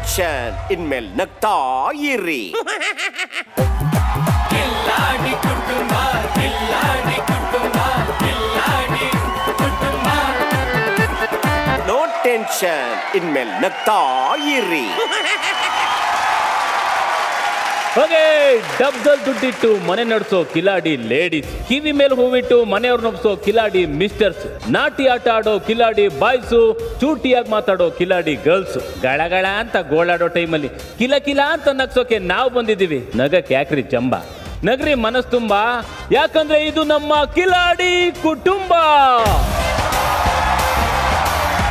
Tension ಇನ್ಮೇಲೆ ನಗ್ತಾ ಇರಿ. ಕಿಲ್ಲಾಡಿ ಕುಟುಂಬ, ಕಿಲ್ಲಾಡಿ ಕುಟುಂಬ, ಕಿಲ್ಲಾಡಿ ಕುಟುಂಬ. ನೋ ಟೆನ್ಷನ್ ಇನ್ಮೇಲೆ ನಗ್ತಾ ಇರಿ. ಹೋಗೆ ಡಬ್ದಲ್ಲಿ ದುಡ್ಡಿಟ್ಟು ಮನೆ ನಡೆಸೋ ಕಿಲಾಡಿ ಲೇಡೀಸ್, ಕಿವಿ ಮೇಲೆ ಹೂವಿಟ್ಟು ಮನೆಯವ್ರು ನಬ್ಸೋ ಕಿಲಾಡಿ ಮಿಸ್ಟರ್ಸ್, ನಾಟಿ ಆಟ ಆಡೋ ಕಿಲಾಡಿ ಬಾಯ್ಸು, ಚೂಟಿಯಾಗಿ ಮಾತಾಡೋ ಕಿಲಾಡಿ ಗರ್ಲ್ಸ್, ಗಳಗಳ ಅಂತ ಗೋಳಾಡೋ ಟೈಮಲ್ಲಿ ಕಿಲ ಕಿಲ ಅಂತ ನಗ್ಸೋಕೆ ನಾವು ಬಂದಿದ್ದೀವಿ. ನಗಕ್ಕೆ ಯಾಕ್ರಿ ಚಂಬ, ನಗರಿ ಮನಸ್ ತುಂಬ, ಯಾಕಂದ್ರೆ ಇದು ನಮ್ಮ ಕಿಲಾಡಿ ಕುಟುಂಬ.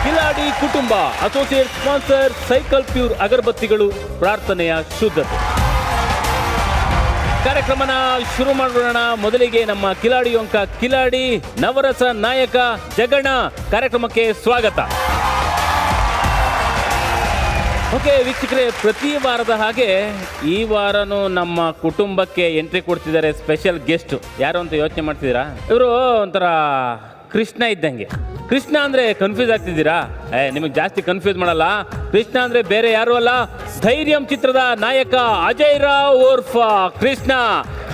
ಕಿಲಾಡಿ ಕುಟುಂಬ ಅಸೋಸಿಯೇಟ್ ಸ್ಪಾನ್ಸರ್ ಸೈಕಲ್ ಪ್ಯೂರ್ ಅಗರಬತ್ತಿಗಳು, ಪ್ರಾರ್ಥನೆಯ ಶುದ್ಧತೆ. ಕಾರ್ಯಕ್ರಮನ ಶುರು ಮಾಡೋಣ. ಮೊದಲಿಗೆ ನಮ್ಮ ಕಿಲಾಡಿ ಅಂಕ ಕಿಲಾಡಿ ನವರಸ ನಾಯಕ ಜಗಣ್ಣ ಕಾರ್ಯಕ್ರಮಕ್ಕೆ ಸ್ವಾಗತ. ಓಕೆ ವೀಕ್ಷಕರೇ, ಪ್ರತಿ ವಾರದ ಹಾಗೆ ಈ ವಾರನೂ ನಮ್ಮ ಕುಟುಂಬಕ್ಕೆ ಎಂಟ್ರಿ ಕೊಡ್ತಿದ್ದಾರೆ ಸ್ಪೆಷಲ್ ಗೆಸ್ಟ್. ಯಾರು ಅಂತ ಯೋಚನೆ ಮಾಡ್ತಿದ್ದೀರಾ? ಇವರು ಒಂಥರ ಕೃಷ್ಣ ಇದ್ದಂಗೆ. ಕೃಷ್ಣ ಅಂದ್ರೆ ಕನ್ಫ್ಯೂಸ್ ಆಗ್ತಿದ್ದೀರಾ? ನಿಮಗೆ ಜಾಸ್ತಿ ಕನ್ಫ್ಯೂಸ್ ಮಾಡಲ್ಲ. ಕೃಷ್ಣ ಅಂದ್ರೆ ಬೇರೆ ಯಾರು ಅಲ್ಲ, ಧೈರ್ಯಂ ಚಿತ್ರದ ನಾಯಕ ಅಜಯ್ ರಾವ್ ಓರ್ಫ್ ಕೃಷ್ಣ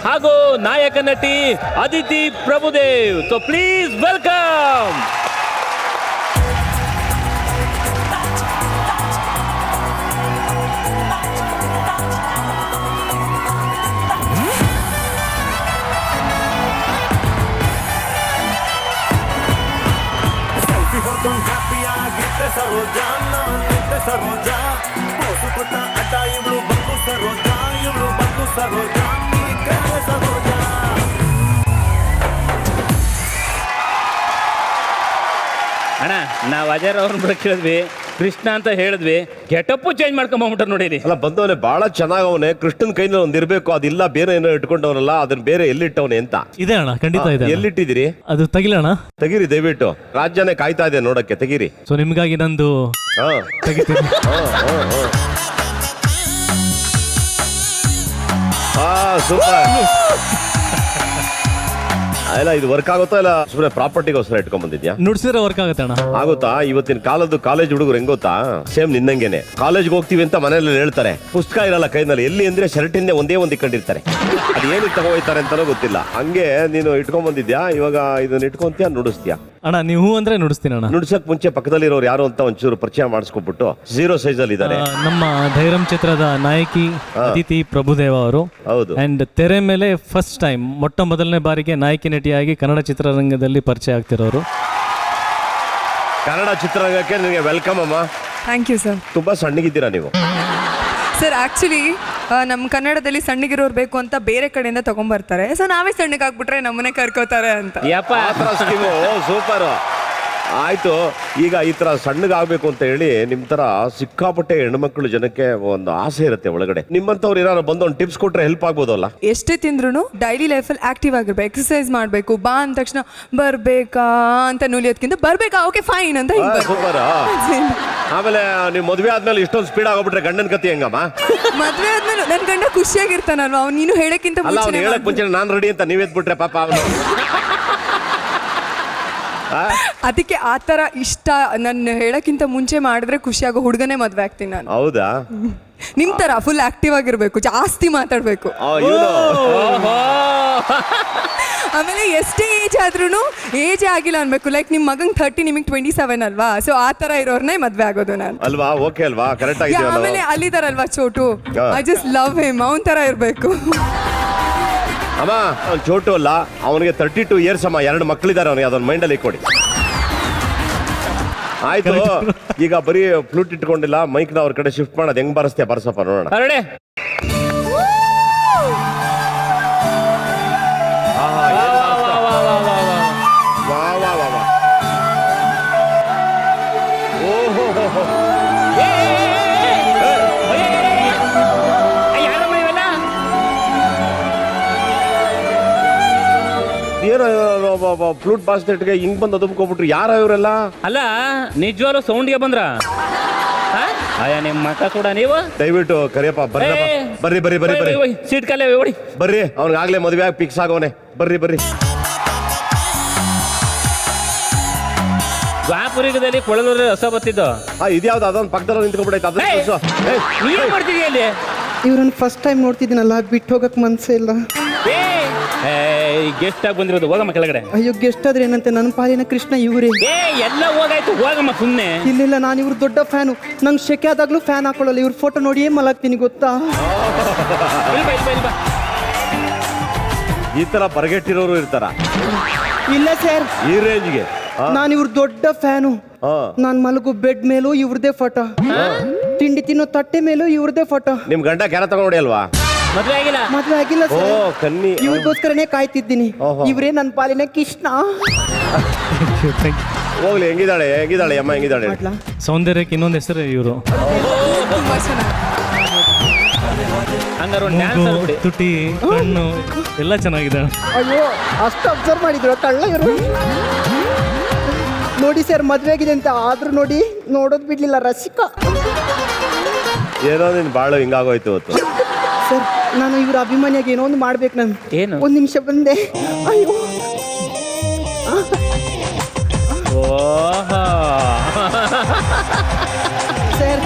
ಹಾಗೂ ನಾಯಕ ನಟಿ Aditi Prabhudev. So please welcome. Saroja ನಿತ್ಯ ಸರೋಜಾ ಬೋಸು ಪುಟ್ಟ ಅಡ್ಡ ಇವಳು ಬಂದು ಸರೋಜಾ, ಇವಳು ಬಂದು ಸರೋಜಾ, ಸರೋಜಾ. ಅಣ್ಣ, ನಾವು ಅಜಯ್ ಅವ್ರನ್ನ ಬಿಡಕ್ಕಿದ್ವಿ, ಕೃಷ್ಣ ಅಂತ ಹೇಳಿದ್ವಿ, ಗೆಟಪ್ಪು ಚೇಂಜ್ ಮಾಡ್ಕೊಂಡ್ಬಿಟ್ರೆ ನೋಡಿ. ಅಲ್ಲ ಬಂದವನೇ ಬಹಳ ಚೆನ್ನಾಗವನೆ, ಕೃಷ್ಣನ್ ಕೈನಲ್ಲಿ ಒಂದ್ ಇರ್ಬೇಕು, ಅದಿಲ್ಲ ಬೇರೆ ಏನೋ ಇಟ್ಕೊಂಡವನಲ್ಲ, ಅದನ್ನ ಬೇರೆ ಎಲ್ಲಿಟ್ಟವನೆ ಅಂತ. ಇದೆ ಅಣ್ಣ, ಖಂಡಿತ ಇದೆ. ಎಲ್ಲಿಟ್ಟಿದಿರಿ? ಅದು ತೆಗಿಲಣ್ಣ. ತೆಗೀರಿ ದಯವಿಟ್ಟು, ರಾಜ್ಯನೇ ಕಾಯ್ತಾ ಇದೆ ನೋಡಕ್ಕೆ, ತೆಗೀರಿ. ಸೊ ನಿಮ್ಗಾಗಿ ನಂದು ತೆಗಿತೀನಿ. ಸೂಪರ್. ಇಲ್ಲ ಇದು ವರ್ಕ್ ಆಗುತ್ತಾ ಇಲ್ಲ ಸುಮ್ಮನೆ ಪ್ರಾಪರ್ಟಿಗೋಸ್ಕರ ಇಟ್ಕೊಂಡ್ ಬಂದಿದ್ಯಾ? ನುಡ್ಸಿದ್ರೆ ವರ್ಕ್ ಆಗುತ್ತೆ ಅಣ್ಣ. ಆಗುತ್ತಾ? ಇವತ್ತಿನ ಕಾಲದ್ದು ಕಾಲೇಜ್ ಹುಡುಗರು ಹೆಂಗ್ ಗೊತ್ತಾ, ಸೇಮ್ ನಿನ್ನಂಗೆನೆ ಕಾಲೇಜ್ಗೆ ಹೋಗ್ತೀವಿ ಅಂತ ಮನೇಲಿ ಹೇಳ್ತಾರೆ, ಪುಸ್ತಕ ಇರಲ್ಲ ಕೈನಲ್ಲಿ, ಎಲ್ಲಿ ಅಂದ್ರೆ ಶರ್ಟ್ ಇಂದೇ ಒಂದೇ ಒಂದ್ ಇಟ್ಕೊಂಡಿರ್ತಾರೆ, ಅದು ಏನಕ್ಕೆ ತಗೋಯ್ತಾರೆ ಅಂತಾನೂ ಗೊತ್ತಿಲ್ಲ. ಹಂಗೆ ನೀನು ಇಟ್ಕೊಂಡ್ ಬಂದಿದ್ಯಾ, ಇವಾಗ ಇದನ್ನ ಇಟ್ಕೊಂತೀಯಾ ನುಡಿಸ್ತೀಯಾ? ಅಣ್ಣ ನೀವು ಅಂದ್ರೆ ನುಡಿಸ್ತೀನಿ ಅಣ್ಣ. ನುಡ್ಸಕ್ ಮುಂಚೆ ಪಕ್ಕದಲ್ಲಿರೋರು ಯಾರು ಅಂತ ಒಂಚೂರು ಪರಿಚಯ ಮಾಡಿಸ್ಕೊಬಿಟ್ಟು. 0 ಸೈಜ್ ಅಲ್ಲಿ ಇದ್ದಾರೆ ನಮ್ಮ ಧೈರ್ಯಂ ಚಿತ್ರದ ನಾಯಕಿ ಅದಿತಿ ಪ್ರಭುದೇವ ಅವರು. ಹೌದು. ಅಂಡ್ ತೆರೆ ಮೇಲೆ ಫಸ್ಟ್ ಟೈಮ್ ಮೊಟ್ಟ ಮೊದಲನೇ ಬಾರಿಗೆ ನಾಯಕಿ ನಟಿಯಾಗಿ ಕನ್ನಡ ಚಿತ್ರರಂಗದಲ್ಲಿ ಪರಿಚಯ ಆಗ್ತಿರೋರು. ಕನ್ನಡ ಚಿತ್ರರಂಗಕ್ಕೆ ನಿಮಗೆ ವೆಲ್ಕಮ್ ಅಮ್ಮ. Thank you sir. ತುಂಬಾ ಸಣ್ಣಗಿದ್ದೀರಾ ನೀವು ಸರ್. ಆ್ಯಕ್ಚುಲಿ ನಮ್ಮ ಕನ್ನಡದಲ್ಲಿ ಸಣ್ಣಗಿರೋರು ಬೇಕು ಅಂತ ಬೇರೆ ಕಡೆಯಿಂದ ತಗೊಂಡ್ಬರ್ತಾರೆ. ಸೊ ನಾವೇ ಸಣ್ಣಗಾಗ್ಬಿಟ್ರೆ ನಮ್ಮನೆ ಕರ್ಕೋತಾರೆ ಅಂತ. ಸೂಪರ್ ಆಯ್ತು. ಈಗ ಈ ತರ ಸಣ್ಣಗಾಗ್ಬೇಕು ಅಂತ ಹೇಳಿ ನಿಮ್ ತರ ಸಿಕ್ಕಾಪಟ್ಟೆ ಹೆಣ್ಮಕ್ಳು ಜನಕ್ಕೆ ಒಂದು ಆಸೆ ಇರುತ್ತೆ ಒಳಗಡೆ. ನಿಮ್ಮಂತವ್ರು ಏನಾದ್ರು ಬಂದು ಒಂದು ಟಿಪ್ಸ್ ಕೊಟ್ರೆ ಹೆಲ್ಪ್ ಆಗ್ಬೋದಲ್ಲ? ಎಷ್ಟೇ ತಿಂದ್ರು ಡೈಲಿ ಲೈಫಲ್ಲಿ ಆಕ್ಟಿವ್ ಆಗಿರ್ಬೇಕು, ಎಕ್ಸರ್ಸೈಸ್ ಮಾಡಬೇಕು. ಬಾ ಅಂದ ತಕ್ಷಣ ಬರ್ಬೇಕಾ ಅಂತ ನುಲಿಯೋದ್ಕಿಂತ ಬರ್ಬೇಕಾ ಓಕೆ ಫೈನ್ ಅಂತ. ಸೂಪರ್. ಆಮೇಲೆ ನೀವು ಮದ್ವೆ ಆದ್ಮೇಲೆ ಇಷ್ಟೊಂದು ಸ್ಪೀಡ್ ಆಗೋಗ್ಬಿಟ್ರೆ ಗಂಡನ ಕತಿ ಹೆಂಗಮ್ಮ? ಮದ್ವೆ ಆದ್ಮೇಲೆ ನನ್ ಗಂಡ ಖುಷಿಯಾಗಿರ್ತಾನಲ್ವಾ, ಅವ್ನು ನೀನು ಹೇಳಕ್ಕಿಂತ ಹೇಳಕ್ ಮುಂಚೆ ನಾನ್ ರೆಡಿ ಅಂತ ನೀವೆದ್ಬಿಟ್ರೆ ಪಾಪ ಅವನು. ಅದಕ್ಕೆ ಆ ತರ ಇಷ್ಟ, ನನ್ನ ಹೇಳಕ್ಕಿಂತ ಮುಂಚೆ ಮಾಡಿದ್ರೆ ಖುಷಿಯಾಗೋ ಹುಡುಗನೇ ಮದ್ವೆ ಆಗ್ತೀನಿ ನಾನು. ಹೌದಾ? ನಿಮ್ ತರ ಫುಲ್ ಆಕ್ಟಿವ್ ಆಗಿರ್ಬೇಕು, ಜಾಸ್ತಿ ಮಾತಾಡ್ಬೇಕು. ಆಮೇಲೆ ಎಷ್ಟೇ ಏಜ್ ಆದ್ರೂ ಏಜ್ ಆಗಿಲ್ಲ ಅನ್ಬೇಕು. ಲೈಕ್ ನಿಮ್ ಮಗಂಗ್ 30, ನಿಮಗೆ 27 ಅಲ್ವಾ? ಸೊ ಆ ತರ ಇರೋರ್ನೇ ಮದ್ವೆ ಆಗೋದು ನಾನು. ಅಲ್ವಾ? ಓಕೆ ಅಲ್ವಾ? ಕರೆಕ್ಟ್ ಆಗಿದೆ. ಆಮೇಲೆ ಅಲ್ಲಿದಾರಲ್ವಾ Chotu, I just love him, ಅವನ್ ತರ ಇರ್ಬೇಕು. ಅಮ್ಮ ಅವ್ನು ಚೋಟು ಅಲ್ಲ, ಅವನಿಗೆ 32 ಇಯರ್ಸ್ ಅಮ್ಮ, 2 ಮಕ್ಕಳಿದ್ದಾರೆ ಅವನಿಗೆ, ಅದನ್ನ ಮೈಂಡಲ್ಲಿ ಕೊಡಿ ಆಯ್ತು. ಈಗ ಬರೀ ಫ್ಲೂಟ್ ಇಟ್ಕೊಂಡಿಲ್ಲ, ಮೈಕ್ ನ ಅವ್ರ ಕಡೆ ಶಿಫ್ಟ್ ಮಾಡೋದು ಹೆಂಗ್ ಬಾರಿಸ್ತೀಯ? ಬಾರಿಸಪ್ಪ ನೋಡೋಣ. ಫ್ಲೂಟ್ ಬಾಸ್ಕೆಟ್ಗೆ ಹಿಂಗ್ ಬಂದು ಅದುಮ್ಕೊಬಿಟ್ರು, ಯಾರ ಇವರೆಲ್ಲ? ಅಲ್ಲ ನಿಜವಾಗ್ಲೂ ಸೌಂಡ್ಗೆ ಬಂದ್ರ? ನಿಮ್ಮ ಮಕ್ಕ ಕೂಡ ನೀವು ದಯವಿಟ್ಟು ಕರಿಯಪ್ಪ. ಬರ್ರಿ ಬರ್ರಿ ಬರ್ರಿ ಬರ್ರಿ ಬರ್ರಿ ಸೀಟ್ ಕಲೆ ಓಡಿ ಬರ್ರಿ. ಅವ್ನಿಗಾಗ್ಲೇ ಮದುವೆ ಆಗಿ ಫಿಕ್ಸ್ ಆಗೋನೆ. ಬರ್ರಿ ಬರ್ರಿ. ದ್ವಾಪುರಿಗದಲ್ಲಿ ಕೊಳಲೂರಲ್ಲಿ ಹೊಸ ಬತ್ತಿದ್ದು. ಇದ್ಯಾವ್ದು ಅದೊಂದು ಪಕ್ಕದಲ್ಲಿ ನಿಂತ್ಕೊಂಡ್ಬಿಡೈತೆ ಅದನ್ನ ಏಯ್! ತೋರ್ಸು. ಏಯ್, ನೀನ್ ಮಾಡ್ತಿದ್ಯಾ ಇಲ್ಲಿ? ಇವ್ರನ್ನ ಫಸ್ಟ್ ಟೈಮ್ ನೋಡ್ತಿದ್ದೀನಲ್ಲ ಬಿಟ್ಟು ಹೋಗಕ್ ಮನ್ಸೇ ಇಲ್ಲ. ಗೆಸ್ಟ್ ಆಗಿ ಬಂದಿರೋದು, ಹೋಗಮ್ಮ ಕೆಳಗಡೆ. ಅಯ್ಯೋ ಗೆಸ್ಟ್ ಆದ್ರೆ ಏನಂತೆ, ನನ್ನ ಪಾಲಿನ ಕೃಷ್ಣ ಇವರೇ. ಎಲ್ಲ ಹೋಗಾಯ್ತು, ಹೋಗಮ್ಮ ಸುಮ್ಮನೆ. ಇಲ್ಲ ನಾನು ಇವ್ರ ದೊಡ್ಡ ಫ್ಯಾನು. ನಂಗೆ ಶೆಕೆ ಆದಾಗ್ಲೂ ಫ್ಯಾನ್ ಹಾಕೊಳ್ಳಲ್ಲ. ಇವ್ರ ಫೋಟೋ ನೋಡಿಯೇ ಮಲಗ್ತೀನಿ ಗೊತ್ತಾ. ಈ ತರ ಬರಗೆಟ್ಟಿರೋರು ಇರ್ತಾರ ಇಲ್ಲ ಸರ್, ಈ ರೇಂಜ್ಗೆ. ನಾನು ಇವ್ರ ದೊಡ್ಡ ಫ್ಯಾನು. ನಾನು ಮಲಗು ಬೆಡ್ ಮೇಲೂ ಇವ್ರದೇ ಫೋಟೋ, ತಿಂಡಿ ತಿನ್ನೋ ತಟ್ಟೆ ಮೇಲೂ ಇವ್ರದೇ ಫೋಟೋ. ನಿಮ್ ಗಂಡ ಕ್ಯಾರ ತಗೊಂಡಿ ಅಲ್ವಾ? ಮದ್ವೆ ಆಗಿಲ್ಲ? ಮದ್ವೆ ಆಗಿಲ್ಲ ಓ ಸರ್. ಕನ್ನಿ. ಇವ್ರಿಗೋಸ್ಕರನೇ ಕಾಯ್ತಿದ್ದೀನಿ. ಇವರೇ ನನ್ನ ಪಾಲಿನ ಕೃಷ್ಣ. ಹೋಗ್ಲಿ, ಹೆಂಗಿದ್ದಾಳೆ ಅಮ್ಮ, ಹೆಂಗಿದ್ದಾಳೆ? ಮಾಡ್ಲಾ? ಸೌಂದರ್ಯಕ್ಕೆ ಇನ್ನೊಂದು ಹೆಸರು ಇವರು. ತುಂಬಾ ಚೆನ್ನಾಗಿ. ಹಂಗಾರೆ ಒಂದು ಡ್ಯಾನ್ಸ್ ಆಡ್ಬಿಡಿ. ತುಟಿ, ಕಣ್ಣು ಎಲ್ಲ ಚೆನ್ನಾಗಿದೆ. ಅಯ್ಯೋ ಅಷ್ಟು ಅಬ್ಸರ್ವ್ ಮಾಡಿದ್ರು ಕಳ್ಳ ಇವರು. ನೋಡಿ ಸರ್, ಮದ್ವೆ ಆಗಿದೆ ಅಂತ ಆದ್ರೂ ನೋಡಿ ನೋಡೋದು ಬಿಡ್ಲಿಲ್ಲ ರಸಿಕಾ. ಏನೋ ನಿನ್ ಬಾಳು ಹಿಂಗಾಗೋಯ್ತು ಇವತ್ತು. ಸರ್, ನಾನು ಇವ್ರ ಅಭಿಮಾನಿಯಾಗಿ ಏನೋ ಒಂದು ಮಾಡ್ಬೇಕು. ನಾನು ಏನು? ಒಂದು ನಿಮಿಷ ಬಂದೆ. ಅಯ್ಯೋ ಓಹೋ. ಸರ್,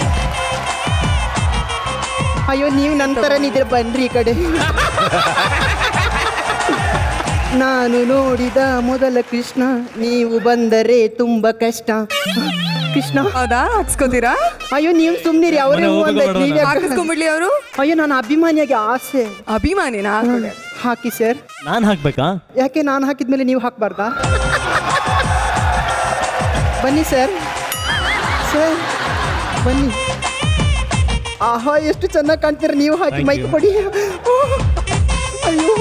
ಅಯ್ಯೋ ನೀವು ನಂತರ ನಿದ್ರೆ ಬನ್ರಿ ಈ ಕಡೆ. ನಾನು ನೋಡಿದ ಮೊದಲ ಕೃಷ್ಣ, ನೀವು ಬಂದರೆ ತುಂಬಾ ಕಷ್ಟ. ಕೃಷ್ಣ. ಹೌದಾ? ಹಾಕ್ಸ್ಕೋತೀರಾ? ಅಯ್ಯೋ ನೀವು ಸುಮ್ನಿರಿ, ಅವರೇ ಮನೆ ಹೋಗೋದು ಬೇಡ. ಹಾಕಿಸ್ಕೊಂಡ್ಬಿಡ್ಲಿ ಅವರು. ಅಯ್ಯೋ ನಾನು ಅಭಿಮಾನಿಯಾಗಿ ಆಸೆ. ಅಭಿಮಾನಿನಾ? ಹಾಕಿ ಸರ್. ನಾನು ಹಾಕ್ಬೇಕಾ? ಯಾಕೆ ನಾನು ಹಾಕಿದ್ಮೇಲೆ ನೀವು ಹಾಕ್ಬಾರ್ದಾ? ಬನ್ನಿ ಸರ್. ಸರ್ ಬನ್ನಿ. ಆಹಾ ಎಷ್ಟು ಚೆನ್ನಾಗಿ ಕಾಣ್ತೀರ ನೀವು. ಹಾಕಿ Thank ಮೈಕ್ you. ಕೊಡಿ. ಅಯ್ಯೋ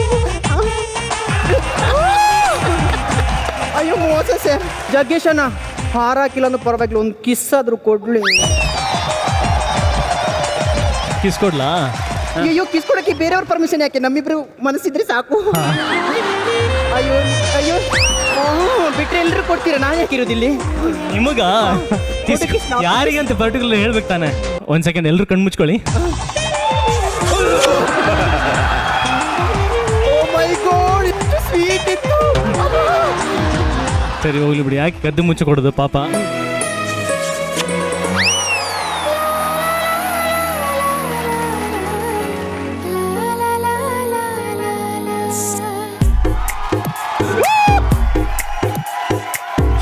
ಅಯ್ಯೋ ಮೋಸ ಸರ್. ಜಗ್ಗೇಶಣ್ಣ ಹಾರ ಹಾಕಿಲ್ಲ ಅಂದ್ರೆ ಪರವಾಗಿಲ್ಲ, ಒಂದು ಕಿಸ್ ಆದ್ರೂ ಕೊಡ್ಲಿ. ಕಿಸ್ ಕೊಡ್ಲಾ? ಅಯ್ಯೋ ಕಿಸ್ ಕೊಡಕ್ಕೆ ಬೇರೆಯವ್ರ ಪರ್ಮಿಷನ್ ಯಾಕೆ? ನಮ್ಮಿಬ್ರು ಮನಸ್ಸಿದ್ರೆ ಸಾಕು. ಅಯ್ಯೋ ಅಯ್ಯೋ ಬಿಟ್ರೆ ಎಲ್ರು ಕೊಡ್ತೀರಾ, ನಾನು ಯಾಕೆ ಇರೋದಿಲ್ಲಿ? ನಿಮಗ ಯಾರಿಗಂತ ಪರ್ಟಿಕ್ಯುಲರ್ ಹೇಳ್ಬೇಕು ತಾನೆ. ಒಂದ್ ಸೆಕೆಂಡ್, ಎಲ್ರು ಕಣ್ಣು ಮುಚ್ಕೊಳ್ಳಿ. ಓ ಮೈ ಗಾಡ್, ಎಷ್ಟು ಸ್ವೀಟ್ ಇತ್ತು. ಸರಿ ಹೋಗ್ಲಿ ಬಿಡಿ, ಯಾಕೆ ಕದ್ದು ಮುಚ್ಚಿ ಕೊಡೋದು ಪಾಪ.